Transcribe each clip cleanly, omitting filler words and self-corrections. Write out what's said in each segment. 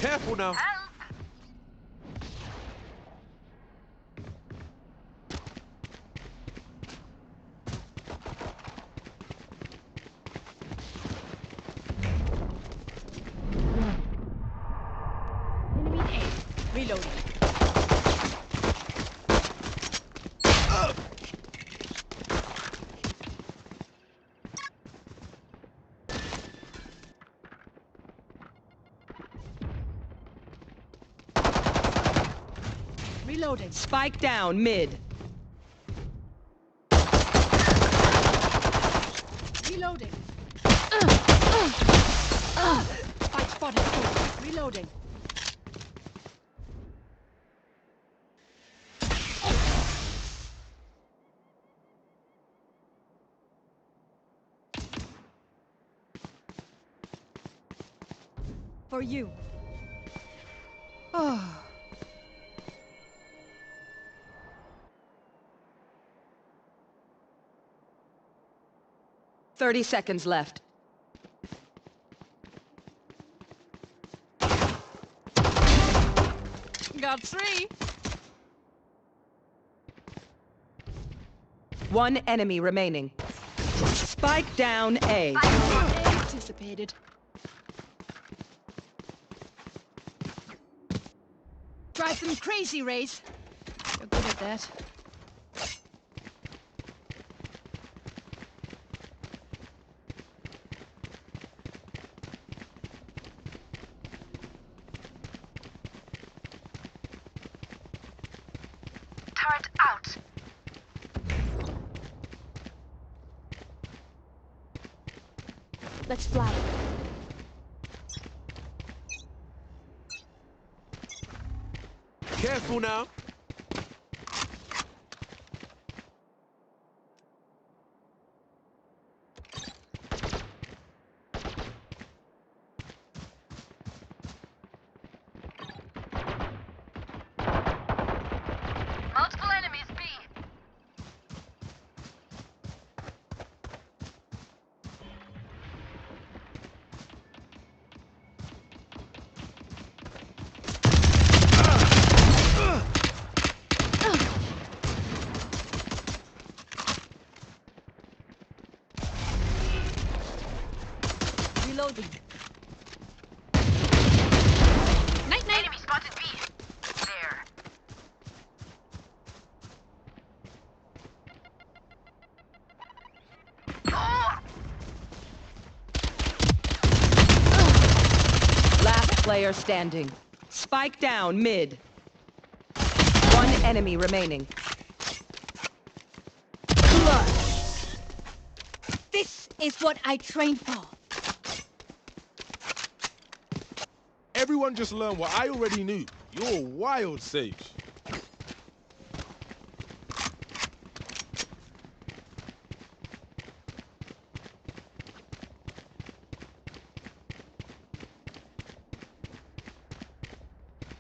Careful now. Enemy A. Reloading. Reloading. Spike down mid. Reloading. Spike spotted. Reloading. For you. Oh. 30 seconds left. Got 3. One enemy remaining. Spike down A. Anticipated. Drive them crazy, Raze. You're good at that. Turret out. Let's fly. Careful now. Multiple enemies B. Reloading. Night night. Enemy spotted B. There. Oh! Last player standing. Spike down mid. One enemy remaining. Blood. This is what I trained for. Everyone just learned what I already knew. You're wild, Sage.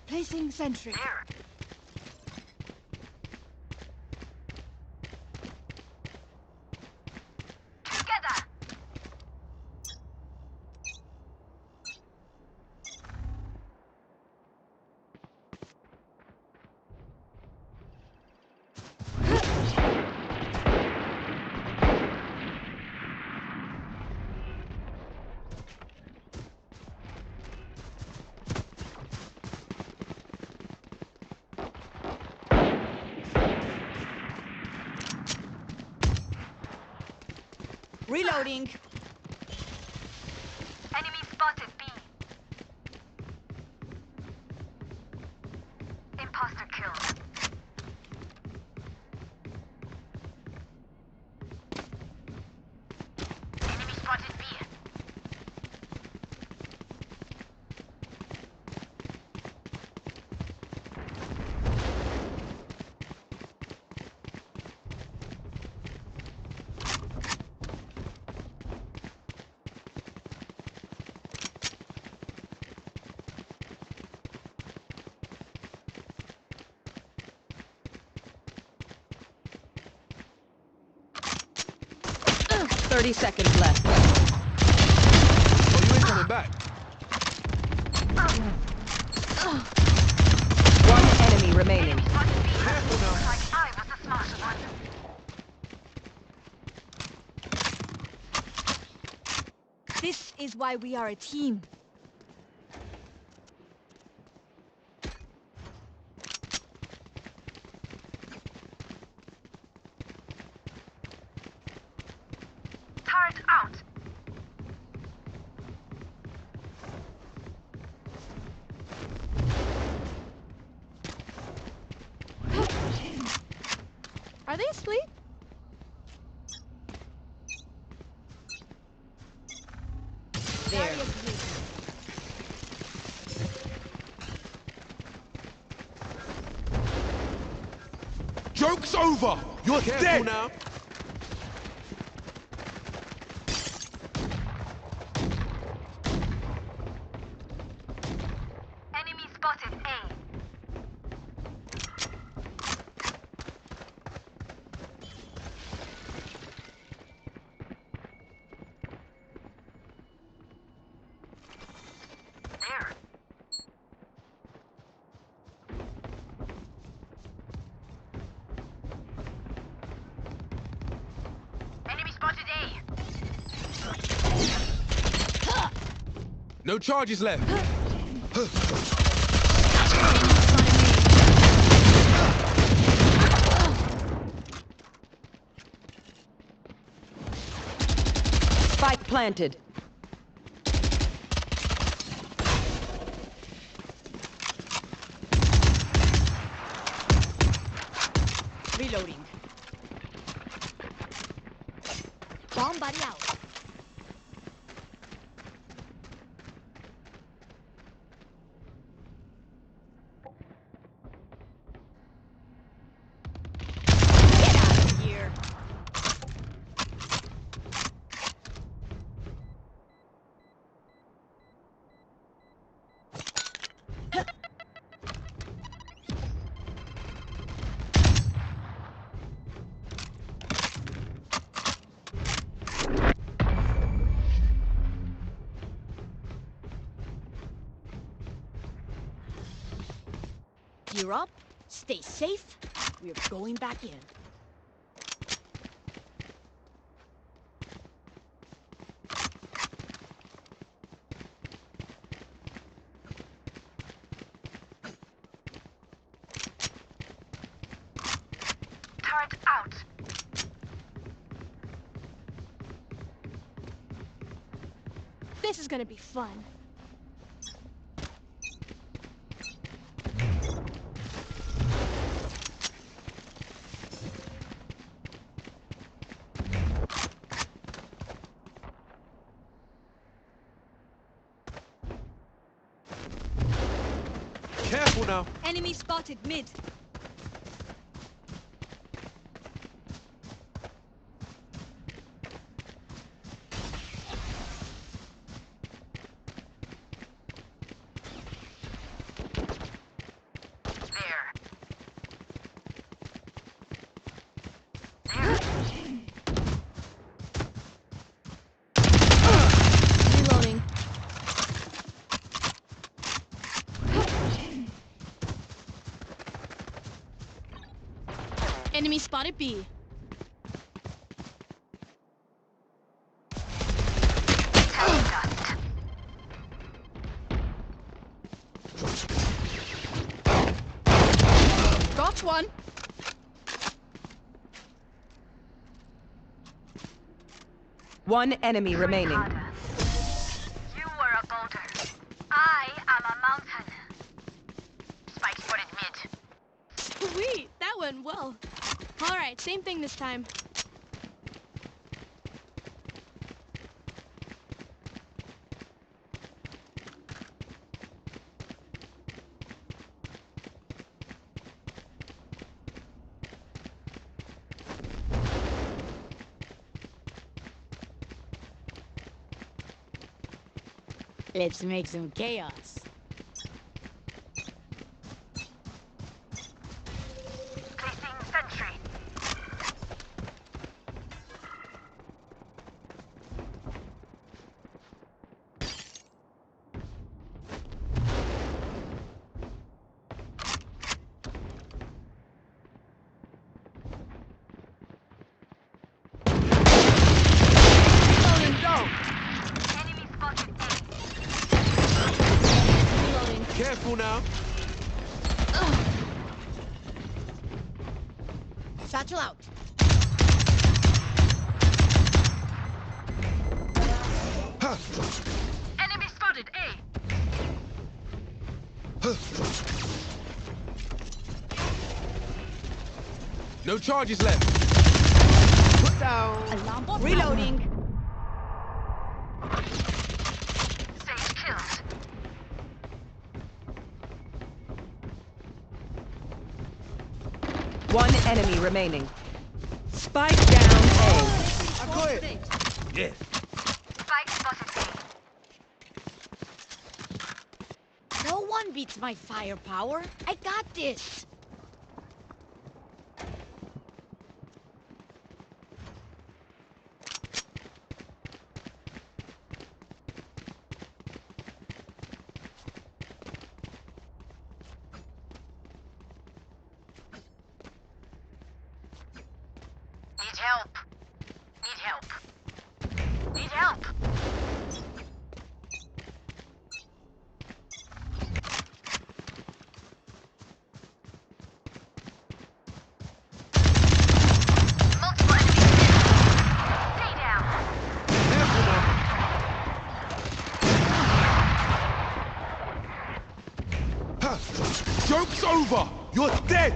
Placing sentry. There. Together. Reloading. Enemy spotted B. Imposter killed. Enemy spotted B. Uh, 30 seconds left. Oh, you ain't coming back. One enemy remaining. Careful now. Like I was the smarter one. This is why we are a team. Turret out. Are they asleep? There. Joke's over. You're Careful dead. now. Enemy spotted A. There. Enemy spotted A. No charges left. Spike planted. Reloading. Bomb buddy out. Get out of here. Gear up, stay safe. We're going back in. Turret out. This is gonna be fun. Careful now. Enemy spotted mid. There. Reloading. Enemy spotted B. Dust. Got one. One enemy remaining. Harder. You were a boulder. I am a mountain. Spike spotted mid. Sweet, that went well. All right, same thing this time. Let's make some chaos. Placing sentry. No charges left. Put down. Alarm bot reloading. Sage killed. One enemy remaining. Spike down A. I got it. Yeah. Spike spotted A. No one beats my firepower. I got this. Need help. Need help. Need help. Multiple enemies. Stay down. Careful now. Huh. Joke's over. You're dead.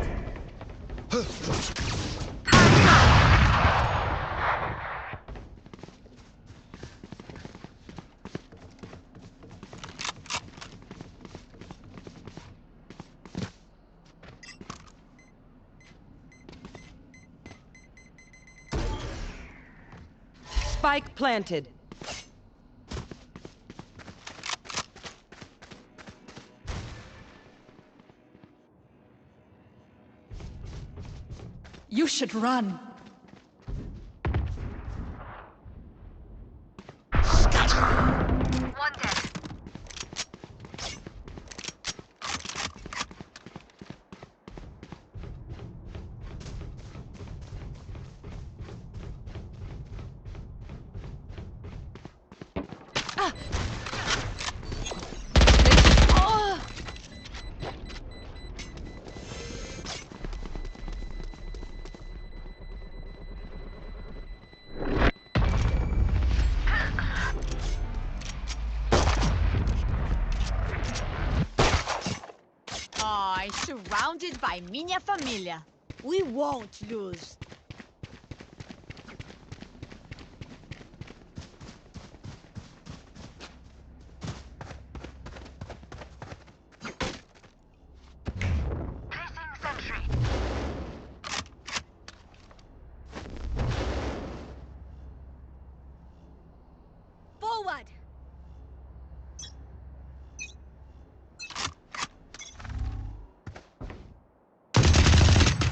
Spike planted. You should run. One dead. Surrounded by minha família. We won't lose. Placing sentry. Forward.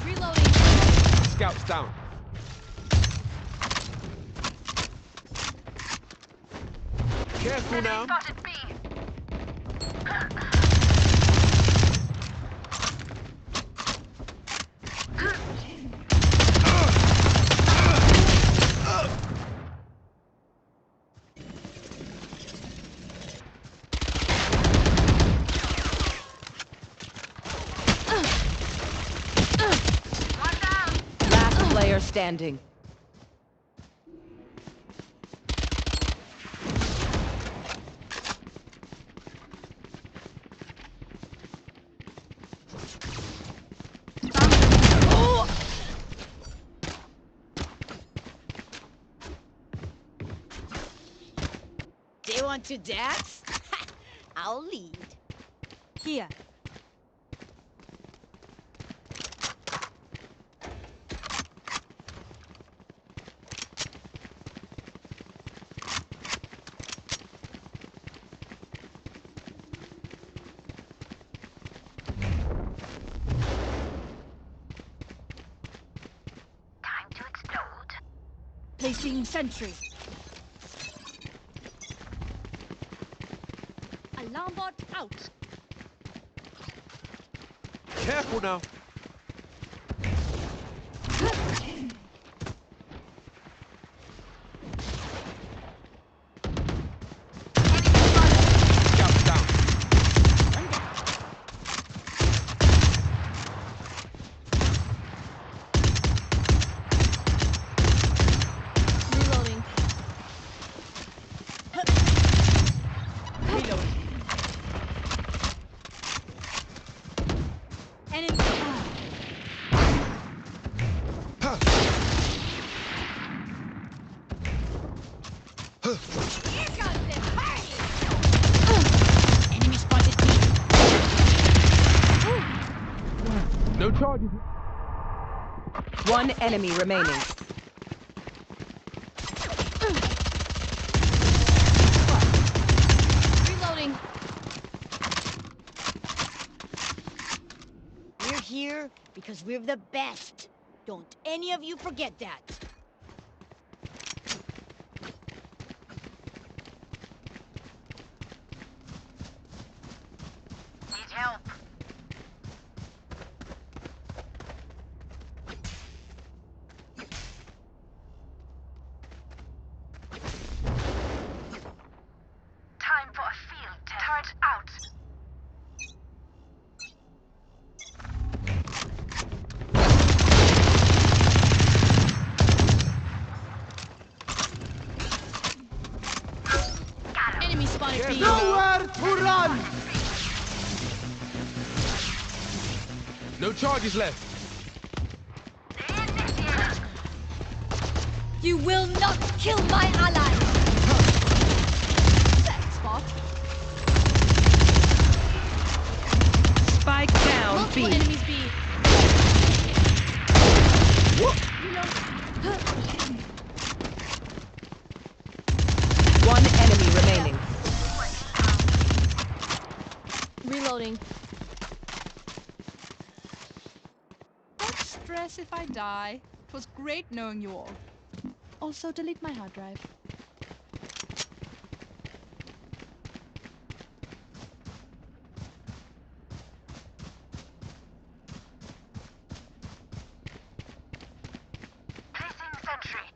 Reloading. Scouts down. Careful now. Spotted B. One down. Last player standing. They want to dance? I'll lead. Here. Time to explode. Placing sentry. Alarm bot out. Careful now. Scouts down. Reloading. Reloading. Enemy. Here comes the party! Enemy spotted B. No charges. One enemy remaining. Reloading. We're here because we're the best. Don't any of you forget that. Need help. Time for a field test. Turret out. Enemy spotted B. Nowhere to run! No charges left. You will not kill my ally! Set spot. Spike down Multiple B. enemies B. One enemy remaining. Reloading. Don't stress if I die. It was great knowing you all. Also, delete my hard drive. Placing sentry.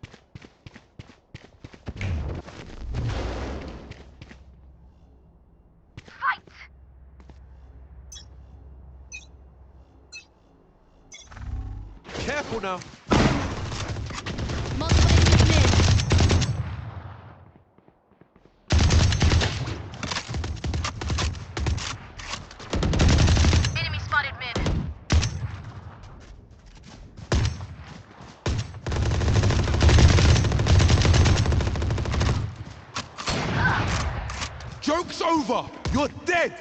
Fight! Careful now. Multiple enemies mid. Enemy spotted mid. Joke's over. You're dead.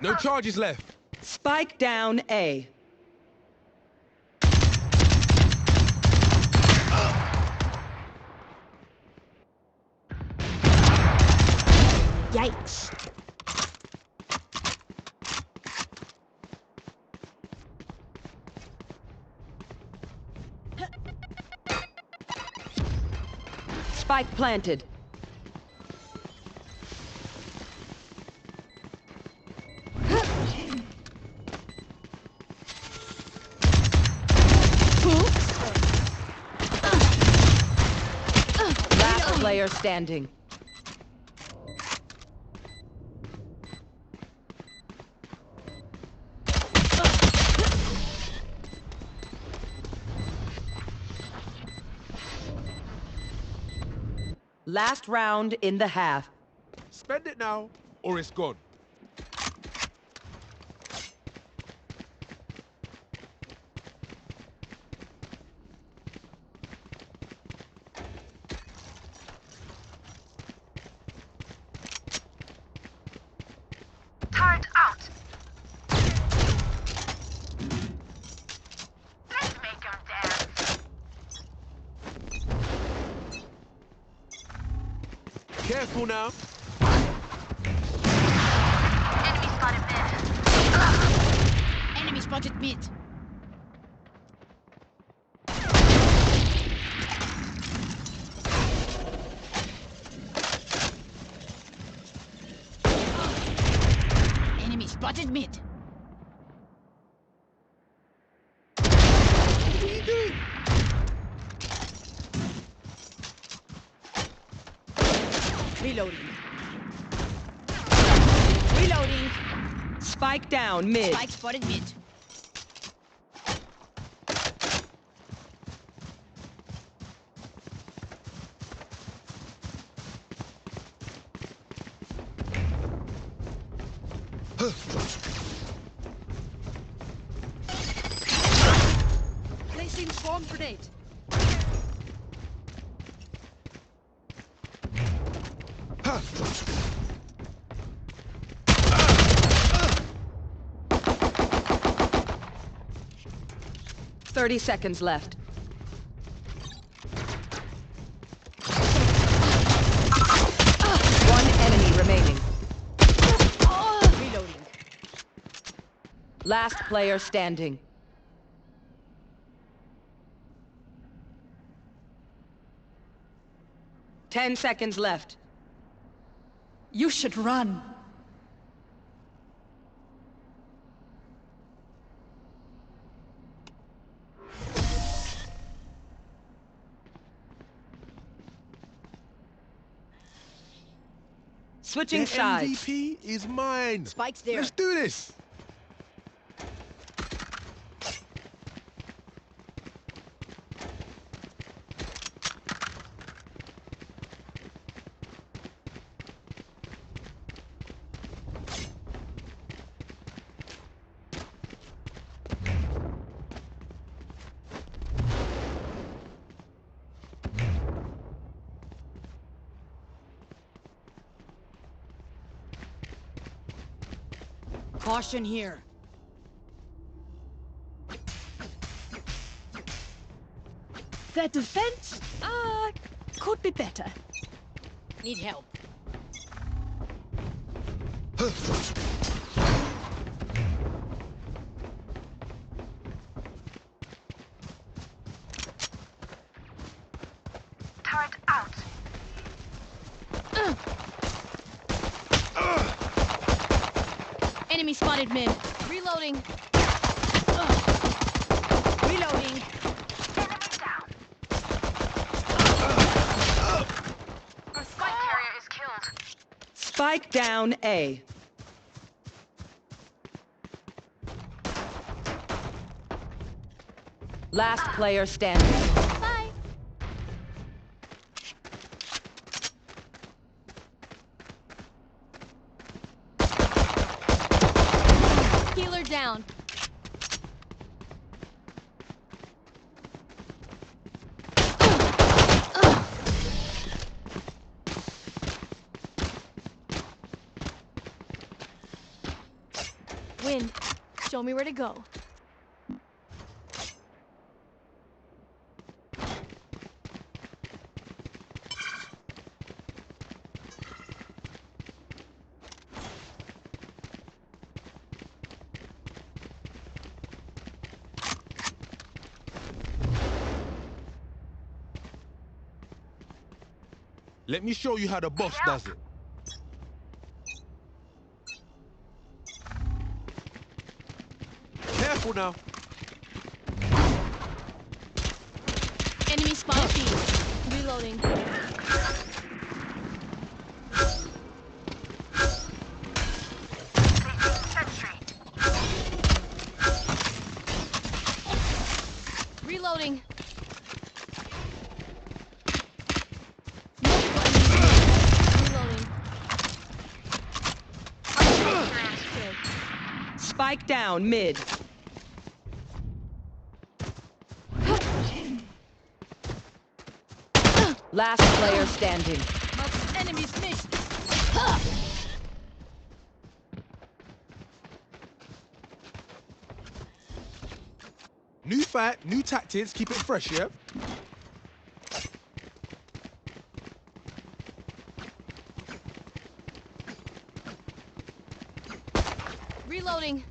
No charges left. Spike down A. Yikes. Spike planted. Last player standing. Last round in the half. Spend it now, or it's gone. Turret out. Let's make them dance. Careful now. Enemy spotted mid. Enemy spotted mid. Enemy spotted mid. What are you doing? Reloading. Reloading. Spike down mid. Spike spotted mid. Placing swarm grenade. 30 seconds left. One enemy remaining. Reloading. Last player standing. Ten seconds left. You should run. Switching The sides. MVP is mine. Spike's there. Let's do this. Caution here. Their defense, could be better. Need help. Turret out. Enemy spotted mid. Reloading. Reloading. Enemy down. Our spike carrier is killed. Spike down A. Last player standing. Bye. Healer down. Win. Show me where to go. Let me show you how the boss does it. Careful now. Enemy spotted B. Reloading. Sentry. Reloading. Reloading. Spike down mid. Last player standing. Most enemies missed. New fight, new tactics, keep it fresh, yeah? Reloading.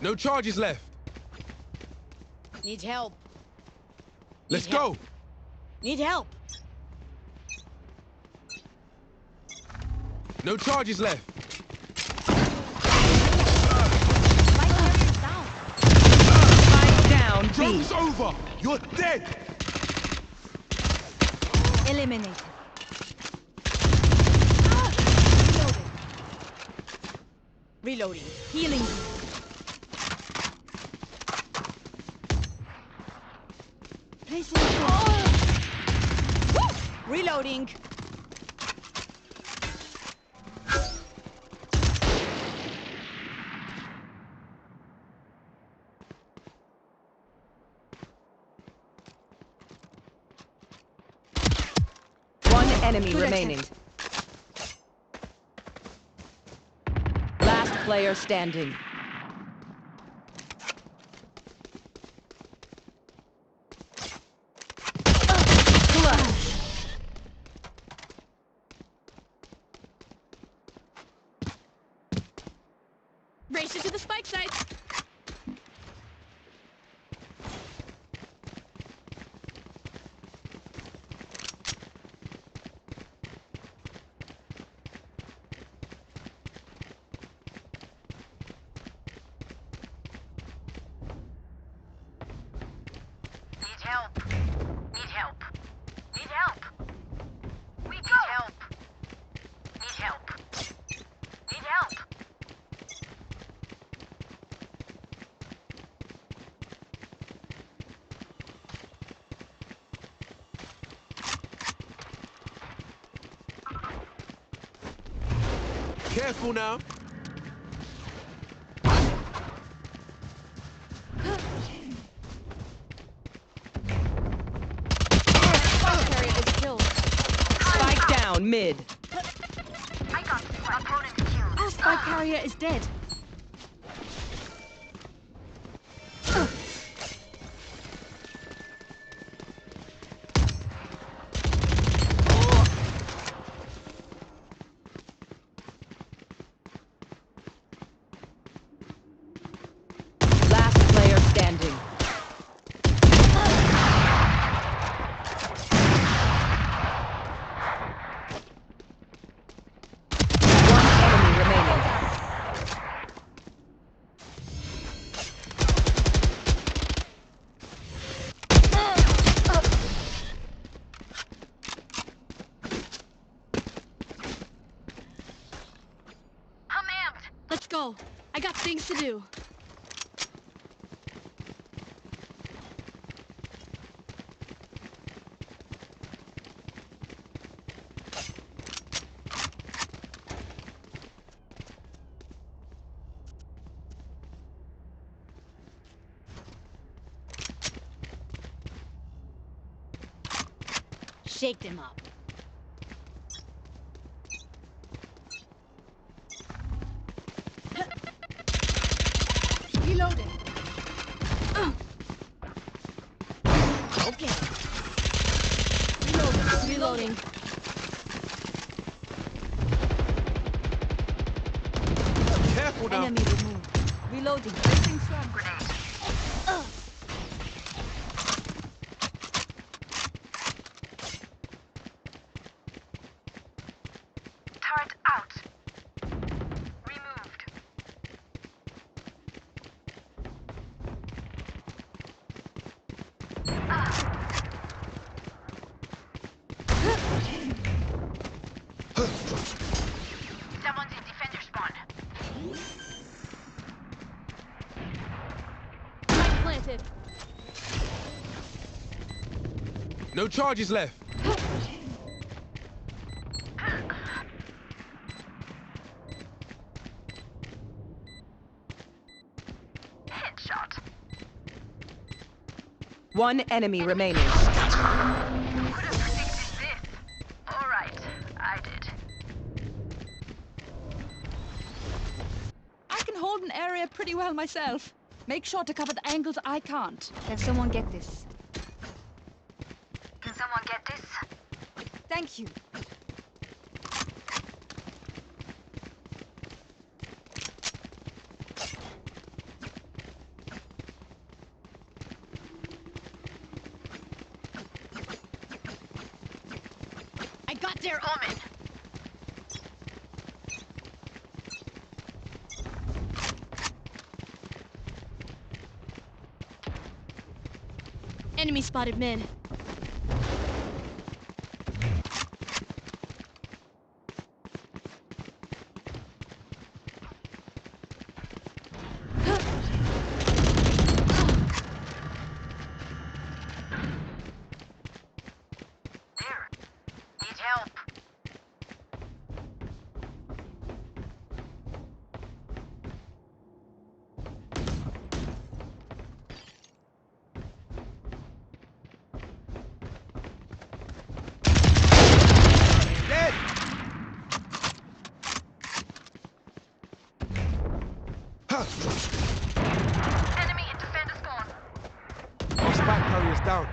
No charges left. Need help. Let's Need go. help. Need help. No charges left. Spike carrier's down. Spike down B. Joke's over. You're dead. Eliminated. Reloading. Reloading. Healing. Placing. Reloading. enemy Good remaining. Last player standing. Race it to the spike site. Need help. Need help. Need help. We need help. Need help. Need help. Careful now. Carrier is killed. Spike down mid. I got opponent killed. Our spike carrier is dead. Last player standing. One enemy remaining. I'm amped. Let's go. I got things to do. Shake them up. Reloading. Okay. Reloading. Reloading. Careful now. Enemy removed. Reloading. Placing swarm grenade. Turret out. Removed. Someone's in defender spawn. Spike planted. No charges left. Headshot. One enemy remaining. Could have predicted this. All right, I did. I can hold an area pretty well myself. Make sure to cover the angles I can't. Can someone get this? Can someone get this? Thank you. I got their Omen. enemy spotted mid. There. Need help. Enemy and defender spawn. Our spike carrier's down.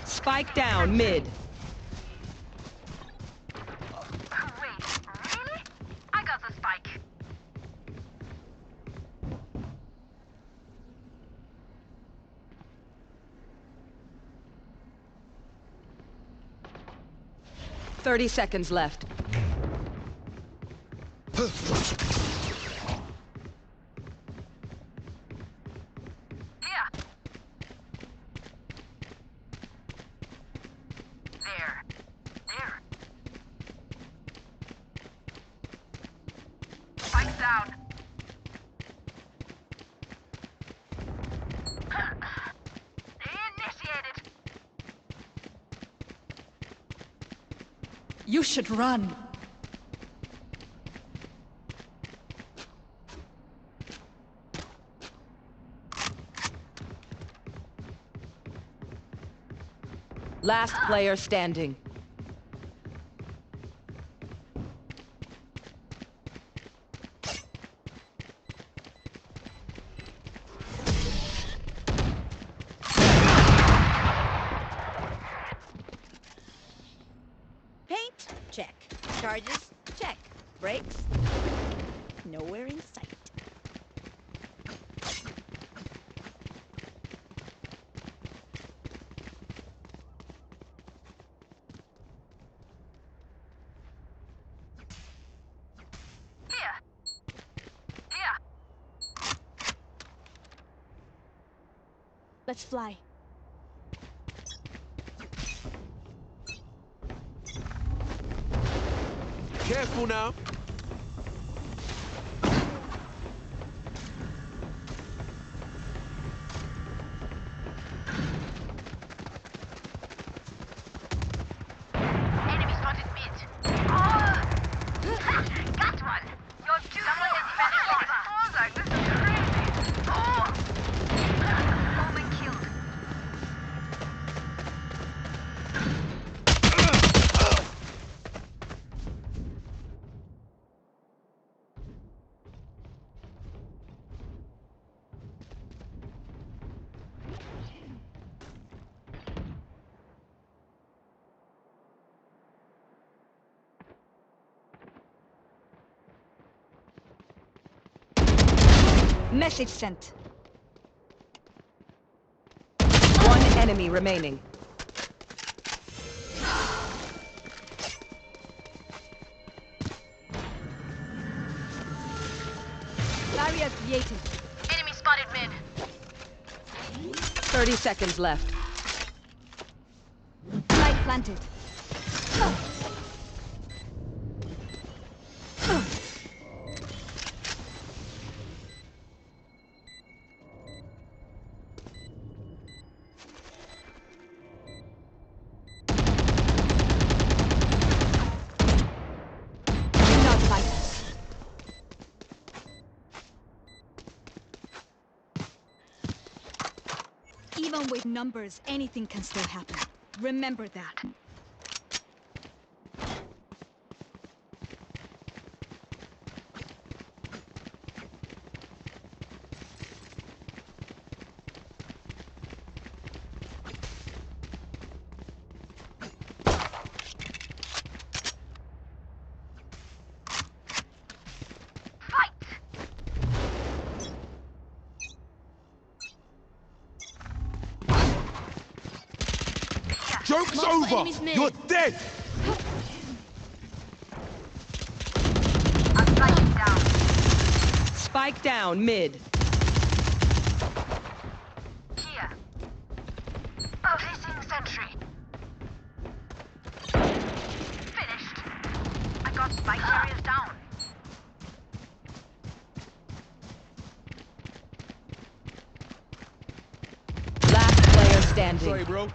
Spike down mid. Wait, really? I got the spike. Thirty seconds left. Here. There. There. Spike's down. Initiated. You should run. Last player standing. Paint? Check. Charges? Check. Brakes? Nowhere in sight. Here. Here. Let's fly. Careful now. Enemy spotted mid. Oh! Got one. You're too someone is defending over. Oh, like this is crazy. Oh! Omen killed. Message sent. One enemy remaining. Barrier created. Enemy spotted mid. 30 seconds left. Light planted. Do not fight us. Even with numbers, anything can still happen. Remember that. Fight! Joke's Multiple over. enemies mid. You're dead. I'm striking down. Spike down mid. Here. Placing sentry. Finished. I got spike carriers down. Last player standing. Sorry, bro.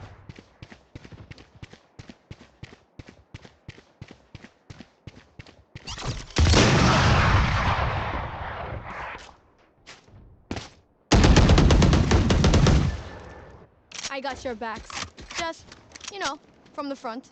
I got your backs. Just, you know, from the front.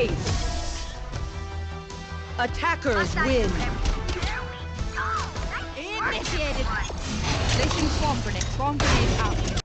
Ace. Attackers win. Initiated. Placing swarm grenade. Swarm grenade out.